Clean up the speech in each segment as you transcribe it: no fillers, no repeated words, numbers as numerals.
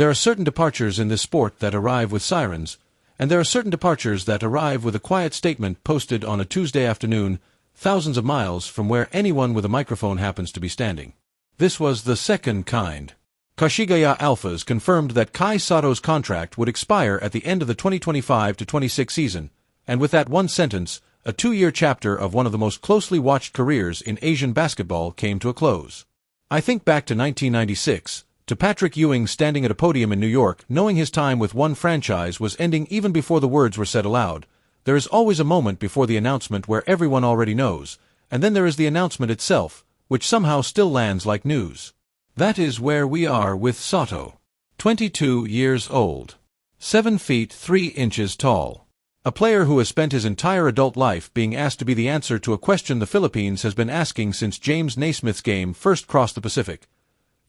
There are certain departures in this sport that arrive with sirens, and there are certain departures that arrive with a quiet statement posted on a Tuesday afternoon, thousands of miles from where anyone with a microphone happens to be standing. This was the second kind. Koshigaya Alphas confirmed that Kai Sotto's contract would expire at the end of the 2025-26 season, and with that one sentence, a 2-year chapter of one of the most closely watched careers in Asian basketball came to a close. I think back to 1996, to Patrick Ewing standing at a podium in New York, knowing his time with one franchise was ending even before the words were said aloud. There is always a moment before the announcement where everyone already knows, and then there is the announcement itself, which somehow still lands like news. That is where we are with Sotto. 22 years old. 7 feet 3 inches tall. A player who has spent his entire adult life being asked to be the answer to a question the Philippines has been asking since James Naismith's game first crossed the Pacific.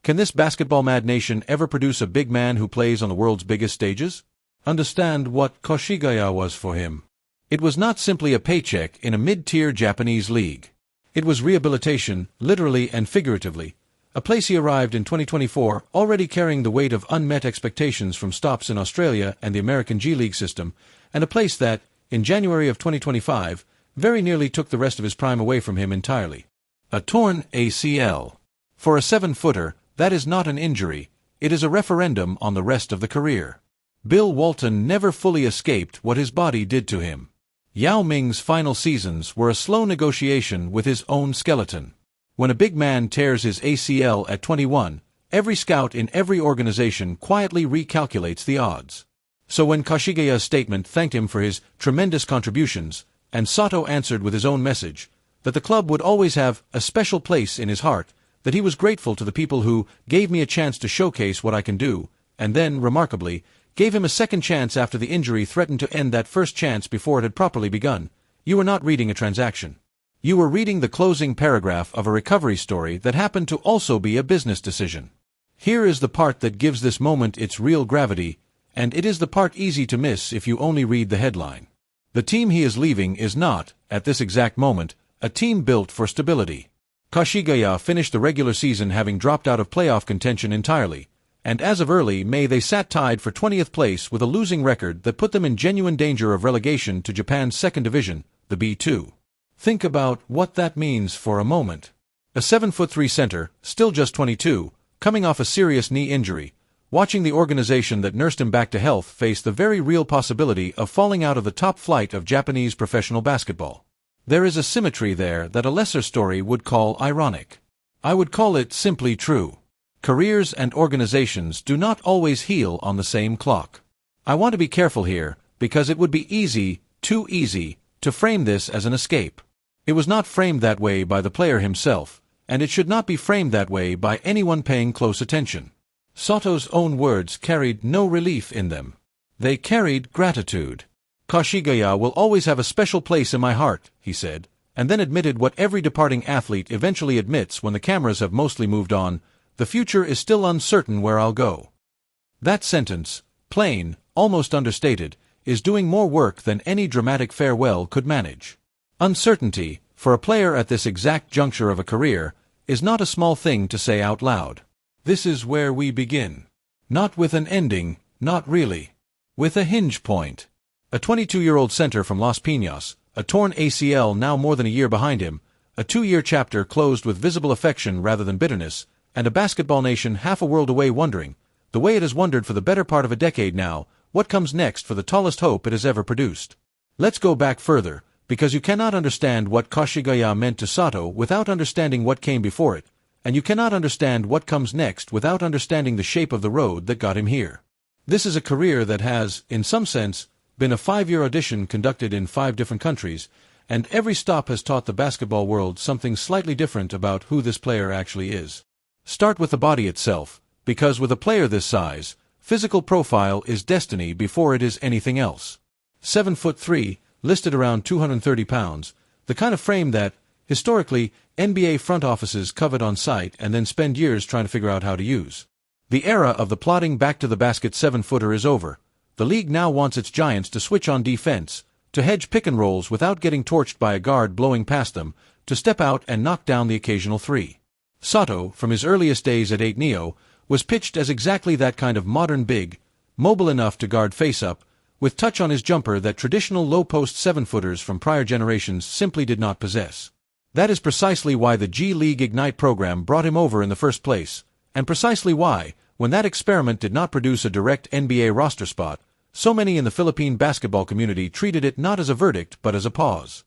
Can this basketball-mad nation ever produce a big man who plays on the world's biggest stages? Understand what Koshigaya was for him. It was not simply a paycheck in a mid-tier Japanese league. It was rehabilitation, literally and figuratively. A place he arrived in 2024, already carrying the weight of unmet expectations from stops in Australia and the American G.League system, and a place that, in January of 2025, very nearly took the rest of his prime away from him entirely. A torn ACL. For a 7-footer, that is not an injury, it is a referendum on the rest of the career. Bill Walton never fully escaped what his body did to him. Yao Ming's final seasons were a slow negotiation with his own skeleton. When a big man tears his ACL at 21, every scout in every organization quietly recalculates the odds. So when Koshigaya's statement thanked him for his tremendous contributions, and Sotto answered with his own message, that the club would always have a special place in his heart, that he was grateful to the people who gave me a chance to showcase what I can do, and then, remarkably, gave him a second chance after the injury threatened to end that first chance before it had properly begun, you were not reading a transaction. You were reading the closing paragraph of a recovery story that happened to also be a business decision. Here is the part that gives this moment its real gravity, and it is the part easy to miss if you only read the headline. The team he is leaving is not, at this exact moment, a team built for stability. Koshigaya finished the regular season having dropped out of playoff contention entirely, and as of early May they sat tied for 20th place with a losing record that put them in genuine danger of relegation to Japan's second division, the B2. Think about what that means for a moment. A 7'3" center, still just 22, coming off a serious knee injury, watching the organization that nursed him back to health face the very real possibility of falling out of the top flight of Japanese professional basketball. There is a symmetry there that a lesser story would call ironic. I would call it simply true. Careers and organizations do not always heal on the same clock. I want to be careful here, because it would be easy, too easy, to frame this as an escape. It was not framed that way by the player himself, and it should not be framed that way by anyone paying close attention. Sotto's own words carried no relief in them. They carried gratitude. Koshigaya will always have a special place in my heart, he said, and then admitted what every departing athlete eventually admits when the cameras have mostly moved on: the future is still uncertain where I'll go. That sentence, plain, almost understated, is doing more work than any dramatic farewell could manage. Uncertainty, for a player at this exact juncture of a career, is not a small thing to say out loud. This is where we begin. Not with an ending, not really. With a hinge point. A 22-year-old center from Las Piñas, a torn ACL now more than a year behind him, a 2-year chapter closed with visible affection rather than bitterness, and a basketball nation half a world away wondering, the way it has wondered for the better part of a decade now, what comes next for the tallest hope it has ever produced. Let's go back further, because you cannot understand what Koshigaya meant to Sotto without understanding what came before it, and you cannot understand what comes next without understanding the shape of the road that got him here. This is a career that has, in some sense, been a 5-year audition conducted in 5 different countries, and every stop has taught the basketball world something slightly different about who this player actually is. Start with the body itself, because with a player this size, physical profile is destiny before it is anything else. 7'3", listed around 230 pounds, the kind of frame that, historically, NBA front offices covet on sight and then spend years trying to figure out how to use. The era of the plodding back-to-the-basket 7-footer is over. The league now wants its giants to switch on defense, to hedge pick-and-rolls without getting torched by a guard blowing past them, to step out and knock down the occasional three. Sotto, from his earliest days at 8 Neo, was pitched as exactly that kind of modern big, mobile enough to guard face-up, with touch on his jumper that traditional low-post 7-footers from prior generations simply did not possess. That is precisely why the G.League Ignite program brought him over in the first place, and precisely why, when that experiment did not produce a direct NBA roster spot, so many in the Philippine basketball community treated it not as a verdict but as a pause.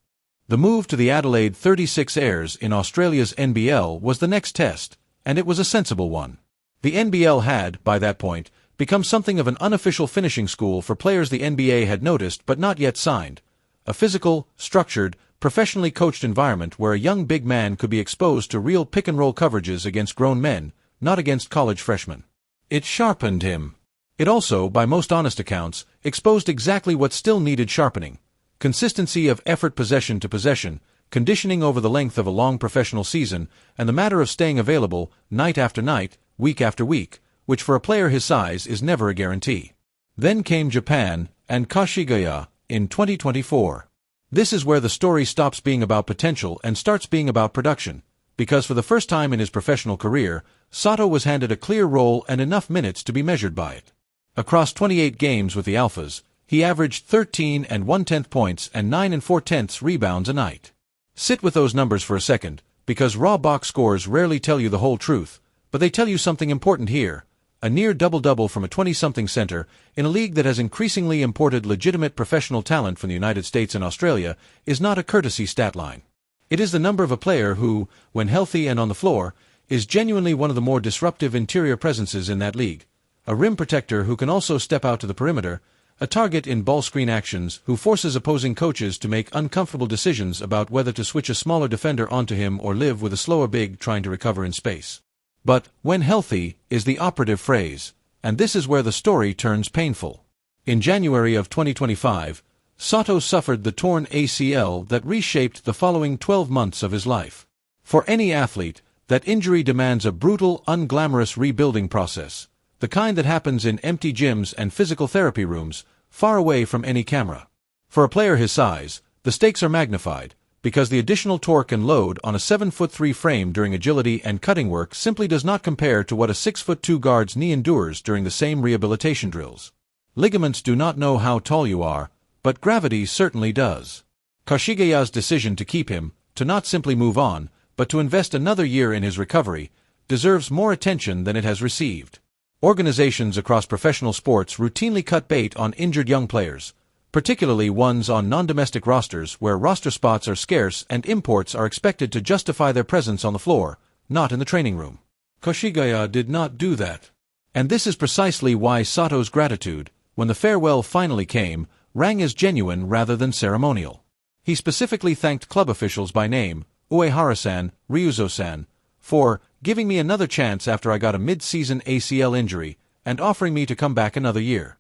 The move to the Adelaide 36ers in Australia's NBL was the next test, and it was a sensible one. The NBL had, by that point, become something of an unofficial finishing school for players the NBA had noticed but not yet signed, a physical, structured, professionally coached environment where a young big man could be exposed to real pick-and-roll coverages against grown men, not against college freshmen. It sharpened him. It also, by most honest accounts, exposed exactly what still needed sharpening: consistency of effort possession to possession, conditioning over the length of a long professional season, and the matter of staying available, night after night, week after week, which for a player his size is never a guarantee. Then came Japan, and Koshigaya, in 2024. This is where the story stops being about potential and starts being about production, because for the first time in his professional career, Sotto was handed a clear role and enough minutes to be measured by it. Across 28 games with the Alphas, he averaged 13 1/10 points and 9 4/10 rebounds a night. Sit with those numbers for a second, because raw box scores rarely tell you the whole truth, but they tell you something important here. A near double-double from a 20-something center, in a league that has increasingly imported legitimate professional talent from the United States and Australia, is not a courtesy stat line. It is the number of a player who, when healthy and on the floor, is genuinely one of the more disruptive interior presences in that league. A rim protector who can also step out to the perimeter, a target in ball screen actions who forces opposing coaches to make uncomfortable decisions about whether to switch a smaller defender onto him or live with a slower big trying to recover in space. But, when healthy, is the operative phrase, and this is where the story turns painful. In January of 2025, Sotto suffered the torn ACL that reshaped the following 12 months of his life. For any athlete, that injury demands a brutal, unglamorous rebuilding process, the kind that happens in empty gyms and physical therapy rooms, far away from any camera. For a player his size, the stakes are magnified, because the additional torque and load on a 7'3" frame during agility and cutting work simply does not compare to what a 6'2" guard's knee endures during the same rehabilitation drills. Ligaments do not know how tall you are, but gravity certainly does. Koshigaya's decision to keep him, to not simply move on, but to invest another year in his recovery, deserves more attention than it has received. Organizations across professional sports routinely cut bait on injured young players, particularly ones on non-domestic rosters where roster spots are scarce and imports are expected to justify their presence on the floor, not in the training room. Koshigaya did not do that. And this is precisely why Sotto's gratitude, when the farewell finally came, rang as genuine rather than ceremonial. He specifically thanked club officials by name, Uehara-san, Ryuzo-san, for giving me another chance after I got a mid-season ACL injury and offering me to come back another year.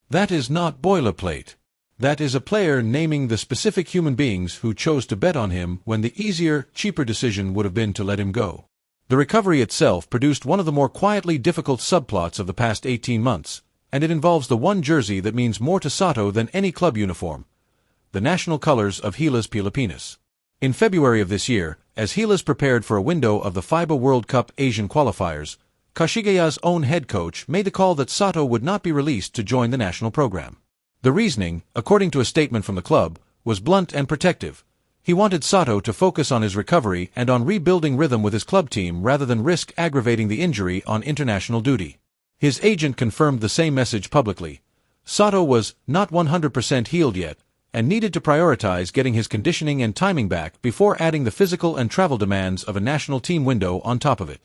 That is not boilerplate. That is a player naming the specific human beings who chose to bet on him when the easier, cheaper decision would have been to let him go. The recovery itself produced one of the more quietly difficult subplots of the past 18 months, and it involves the one jersey that means more to Sotto than any club uniform: the national colors of Gilas Pilipinas. In February of this year, as Gilas prepared for a window of the FIBA World Cup Asian qualifiers, Koshigaya's own head coach made the call that Sotto would not be released to join the national program. The reasoning, according to a statement from the club, was blunt and protective. He wanted Sotto to focus on his recovery and on rebuilding rhythm with his club team rather than risk aggravating the injury on international duty. His agent confirmed the same message publicly. Sotto was not 100% healed yet, and needed to prioritize getting his conditioning and timing back before adding the physical and travel demands of a national team window on top of it.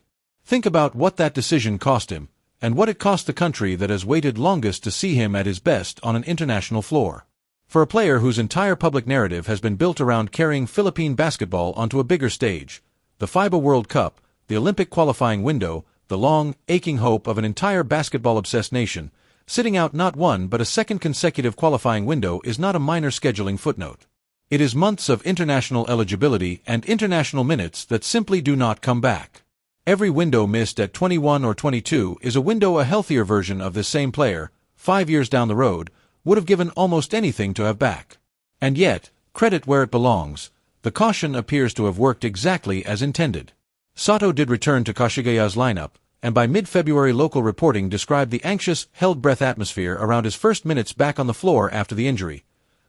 Think about what that decision cost him, and what it cost the country that has waited longest to see him at his best on an international floor. For a player whose entire public narrative has been built around carrying Philippine basketball onto a bigger stage, the FIBA World Cup, the Olympic qualifying window, the long, aching hope of an entire basketball-obsessed nation, sitting out not one but a second consecutive qualifying window is not a minor scheduling footnote. It is months of international eligibility and international minutes that simply do not come back. Every window missed at 21 or 22 is a window a healthier version of this same player, 5 years down the road, would have given almost anything to have back. And yet, credit where it belongs, the caution appears to have worked exactly as intended. Sotto did return to Koshigaya's lineup, and by mid-February local reporting described the anxious, held-breath atmosphere around his first minutes back on the floor after the injury.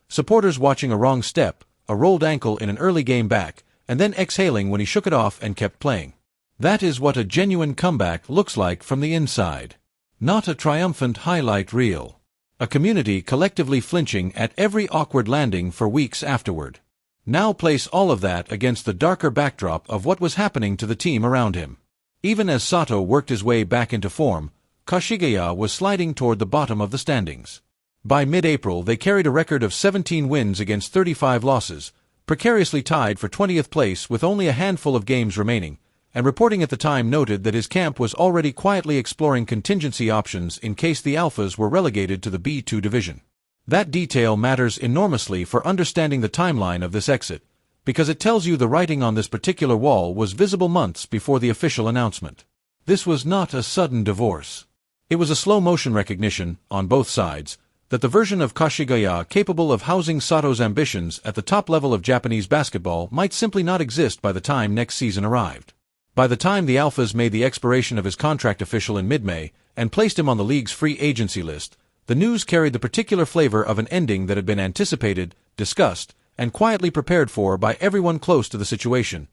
Supporters watching a wrong step, a rolled ankle in an early game back, and then exhaling when he shook it off and kept playing. That is what a genuine comeback looks like from the inside. Not a triumphant highlight reel. A community collectively flinching at every awkward landing for weeks afterward. Now place all of that against the darker backdrop of what was happening to the team around him. Even as Sotto worked his way back into form, Koshigaya was sliding toward the bottom of the standings. By mid-April they carried a record of 17 wins against 35 losses, precariously tied for 20th place with only a handful of games remaining, and reporting at the time noted that his camp was already quietly exploring contingency options in case the Alphas were relegated to the B2 division. That detail matters enormously for understanding the timeline of this exit, because it tells you the writing on this particular wall was visible months before the official announcement. This was not a sudden divorce. It was a slow-motion recognition, on both sides, that the version of Koshigaya capable of housing Sotto's ambitions at the top level of Japanese basketball might simply not exist by the time next season arrived. By the time the Alphas made the expiration of his contract official in mid-May and placed him on the league's free agency list, the news carried the particular flavor of an ending that had been anticipated, discussed, and quietly prepared for by everyone close to the situation,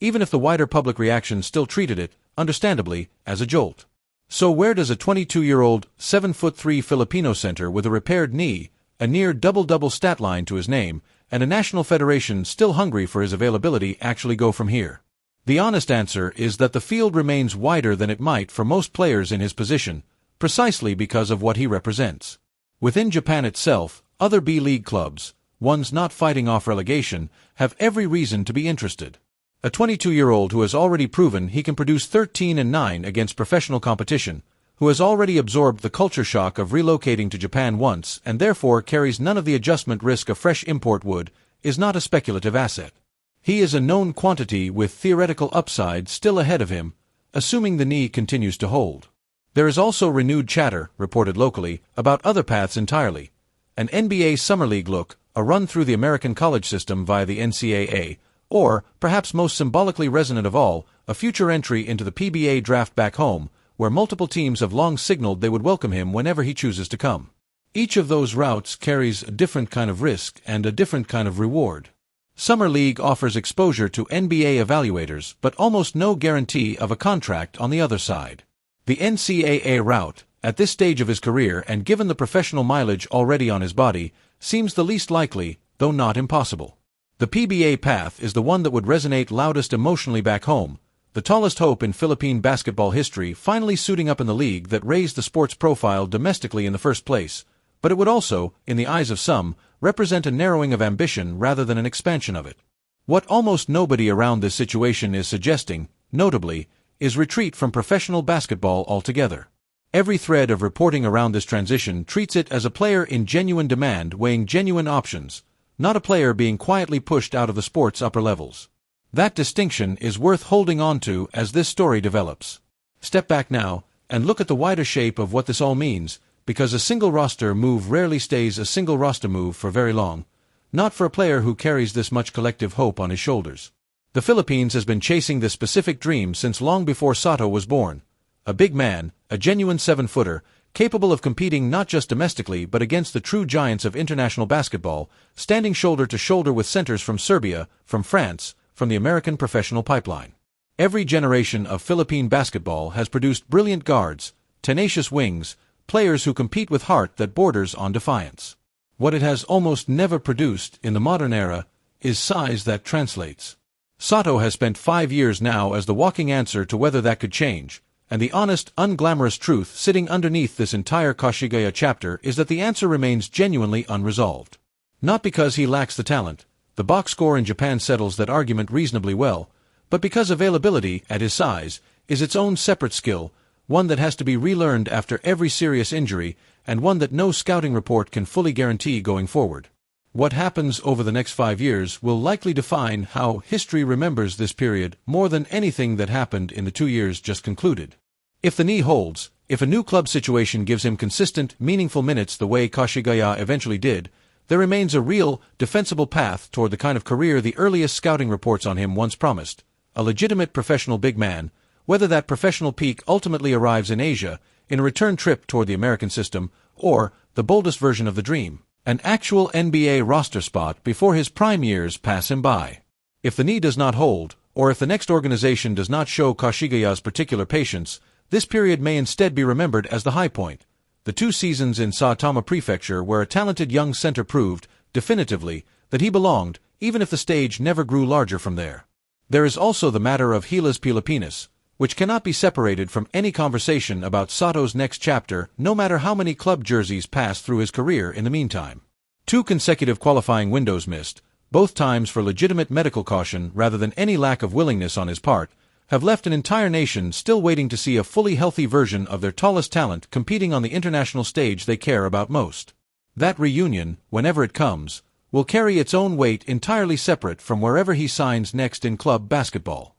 even if the wider public reaction still treated it, understandably, as a jolt. So where does a 22-year-old, 7'3" Filipino center with a repaired knee, a near double-double stat line to his name, and a national federation still hungry for his availability actually go from here? The honest answer is that the field remains wider than it might for most players in his position, precisely because of what he represents. Within Japan itself, other B.League clubs, ones not fighting off relegation, have every reason to be interested. A 22-year-old who has already proven he can produce 13-9 against professional competition, who has already absorbed the culture shock of relocating to Japan once and therefore carries none of the adjustment risk a fresh import would, is not a speculative asset. He is a known quantity with theoretical upside still ahead of him, assuming the knee continues to hold. There is also renewed chatter, reported locally, about other paths entirely. An NBA Summer League look, a run through the American college system via the NCAA, or, perhaps most symbolically resonant of all, a future entry into the PBA draft back home, where multiple teams have long signaled they would welcome him whenever he chooses to come. Each of those routes carries a different kind of risk and a different kind of reward. Summer League offers exposure to NBA evaluators, but almost no guarantee of a contract on the other side. The NCAA route, at this stage of his career and given the professional mileage already on his body, seems the least likely, though not impossible. The PBA path is the one that would resonate loudest emotionally back home, the tallest hope in Philippine basketball history finally suiting up in the league that raised the sport's profile domestically in the first place, but it would also, in the eyes of some, represent a narrowing of ambition rather than an expansion of it. What almost nobody around this situation is suggesting, notably, is retreat from professional basketball altogether. Every thread of reporting around this transition treats it as a player in genuine demand weighing genuine options, not a player being quietly pushed out of the sport's upper levels. That distinction is worth holding on to as this story develops. Step back now, and look at the wider shape of what this all means, because a single roster move rarely stays a single roster move for very long, not for a player who carries this much collective hope on his shoulders. The Philippines has been chasing this specific dream since long before Sotto was born. A big man, a genuine 7-footer, capable of competing not just domestically but against the true giants of international basketball, standing shoulder to shoulder with centers from Serbia, from France, from the American professional pipeline. Every generation of Philippine basketball has produced brilliant guards, tenacious wings, players who compete with heart that borders on defiance. What it has almost never produced in the modern era is size that translates. Sotto has spent 5 years now as the walking answer to whether that could change, and the honest, unglamorous truth sitting underneath this entire Koshigaya chapter is that the answer remains genuinely unresolved. Not because he lacks the talent, the box score in Japan settles that argument reasonably well, but because availability, at his size, is its own separate skill, one that has to be relearned after every serious injury, and one that no scouting report can fully guarantee going forward. What happens over the next 5 years will likely define how history remembers this period more than anything that happened in the 2 years just concluded. If the knee holds, if a new club situation gives him consistent, meaningful minutes the way Koshigaya eventually did, there remains a real, defensible path toward the kind of career the earliest scouting reports on him once promised, a legitimate professional big man, whether that professional peak ultimately arrives in Asia, in a return trip toward the American system, or, the boldest version of the dream, an actual NBA roster spot before his prime years pass him by. If the knee does not hold, or if the next organization does not show Koshigaya's particular patience, this period may instead be remembered as the high point. The 2 seasons in Saitama Prefecture where a talented young center proved, definitively, that he belonged, even if the stage never grew larger from there. There is also the matter of Gilas Pilipinas, which cannot be separated from any conversation about Sotto's next chapter, no matter how many club jerseys pass through his career in the meantime. 2 consecutive qualifying windows missed, both times for legitimate medical caution rather than any lack of willingness on his part, have left an entire nation still waiting to see a fully healthy version of their tallest talent competing on the international stage they care about most. That reunion, whenever it comes, will carry its own weight entirely separate from wherever he signs next in club basketball.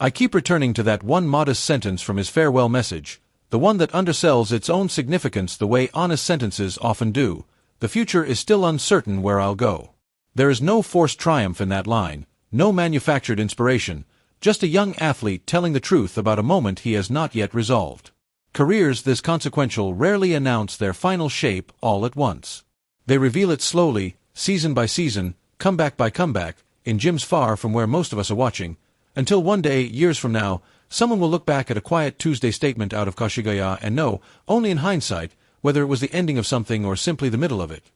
I keep returning to that one modest sentence from his farewell message, the one that undersells its own significance the way honest sentences often do. The future is still uncertain where I'll go. There is no forced triumph in that line, no manufactured inspiration, just a young athlete telling the truth about a moment he has not yet resolved. Careers this consequential rarely announce their final shape all at once. They reveal it slowly, season by season, comeback by comeback, in gyms far from where most of us are watching, until one day, years from now, someone will look back at a quiet Tuesday statement out of Koshigaya and know, only in hindsight, whether it was the ending of something or simply the middle of it.